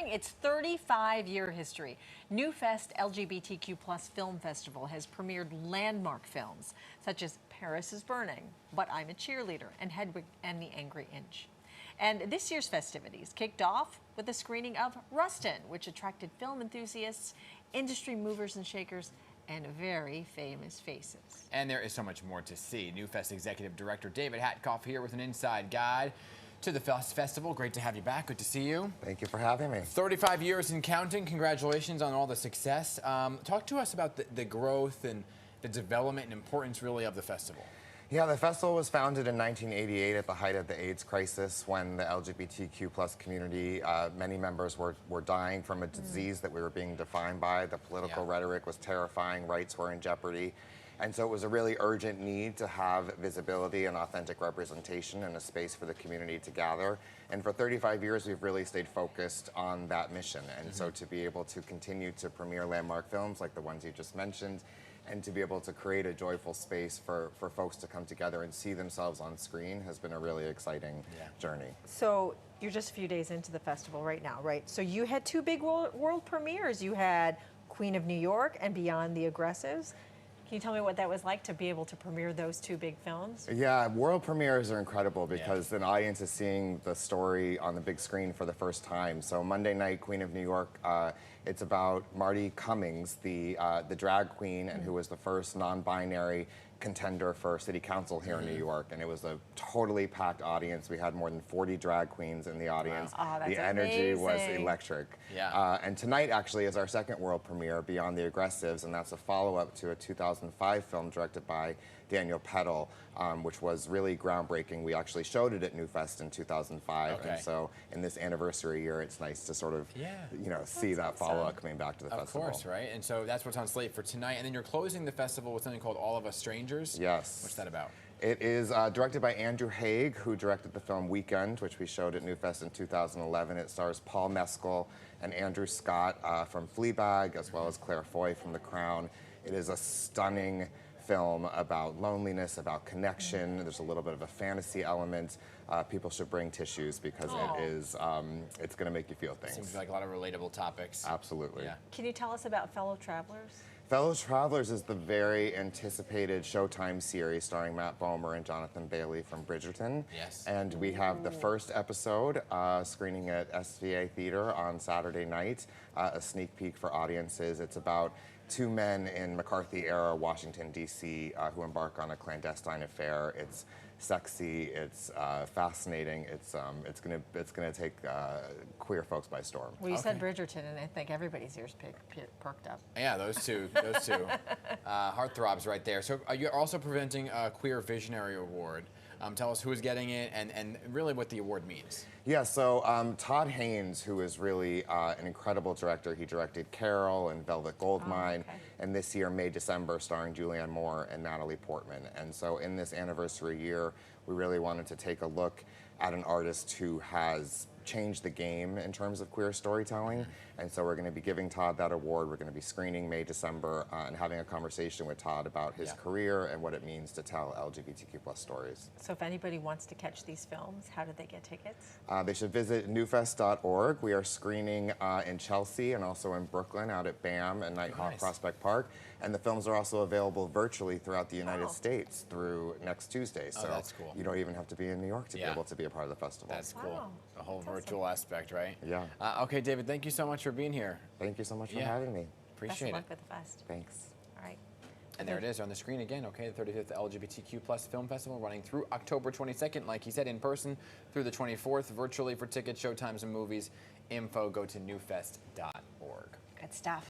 its 35-year history. NewFest LGBTQ+ Film Festival has premiered landmark films such as Paris is Burning, But I'm a Cheerleader, and Hedwig and the Angry Inch. And this year's festivities kicked off with a screening of Rustin, which attracted film enthusiasts, industry movers and shakers, and very famous faces. And there is so much more to see. NewFest Executive Director David Hatkoff here with an inside guide to the festival. Great to have you back. Good to see you. Thank you for having me. 35 years and counting. Congratulations on all the success. Talk to us about the growth and the development and importance really of the festival. Yeah, the festival was founded in 1988 at the height of the AIDS crisis when the LGBTQ+ community, many members were dying from a disease that we were being defined by. The political rhetoric was terrifying, rights were in jeopardy. And so it was a really urgent need to have visibility and authentic representation and a space for the community to gather. And for 35 years, we've really stayed focused on that mission. And so to be able to continue to premiere landmark films like the ones you just mentioned, and to be able to create a joyful space for folks to come together and see themselves on screen has been a really exciting journey. So you're just a few days into the festival right now, right? So you had two big world premieres. You had Queen of New York and Beyond the Aggressives. Can you tell me what that was like to be able to premiere those two big films? Yeah, world premieres are incredible because an audience is seeing the story on the big screen for the first time. So Monday night, Queen of New York, it's about Marty Cummings, the drag queen, and who was the first non-binary contender for city council here in New York, and it was a totally packed audience. We had more than 40 drag queens in the audience. Wow. Oh, that's the energy amazing. was electric. And tonight actually is our second world premiere, Beyond the Aggressives, and that's a follow-up to a 2005 film directed by Daniel Peddle, which was really groundbreaking. We actually showed it at NewFest in 2005, and so in this anniversary year, it's nice to sort of, you know, see that follow-up coming back to the festival. Of course, right? And so that's what's on slate for tonight. And then you're closing the festival with something called All of Us Strangers. Yes. What's that about? It is directed by Andrew Haig, who directed the film Weekend, which we showed at NewFest in 2011. It stars Paul Mescal and Andrew Scott from Fleabag, as well as Claire Foy from The Crown. It is a stunning film about loneliness, about connection. There's a little bit of a fantasy element. People should bring tissues because it is, it's going to make you feel things. Seems like a lot of relatable topics. Absolutely. Yeah. Can you tell us about Fellow Travelers? Fellow Travelers is the very anticipated Showtime series starring Matt Bomer and Jonathan Bailey from Bridgerton. Yes. And we have the first episode screening at SVA Theater on Saturday night, a sneak peek for audiences. It's about two men in McCarthy-era Washington, D.C. Who embark on a clandestine affair. It's sexy, it's fascinating, it's gonna take queer folks by storm. Well, you said Bridgerton, and I think everybody's ears perked up. Yeah, those two heartthrobs right there. So you're also presenting a Queer Visionary Award. Tell us who's getting it and really what the award means. Yeah, so Todd Haynes, who is really an incredible director, he directed Carol and Velvet Goldmine, and this year, May, December, starring Julianne Moore and Natalie Portman. And so in this anniversary year, we really wanted to take a look at an artist who has changed the game in terms of queer storytelling. And so we're going to be giving Todd that award. We're going to be screening May, December, and having a conversation with Todd about his career and what it means to tell LGBTQ+ stories. So if anybody wants to catch these films, how do they get tickets? They should visit newfest.org. We are screening in Chelsea and also in Brooklyn out at BAM and Nighthawk Prospect Park. And the films are also available virtually throughout the United States through next Tuesday. So that's cool. You don't even have to be in New York to be able to be a part of the festival. That's cool. The whole virtual aspect, right? Yeah. Okay, David, thank you so much for being here. Thank you so much for having me. Appreciate it. Best of luck with the fest. Thanks. All right. And there it is on the screen again, okay, the 35th LGBTQ+ Film Festival running through October 22nd, like he said, in person through the 24th, virtually for tickets, showtimes, and movies. Info, go to newfest.org. Good stuff.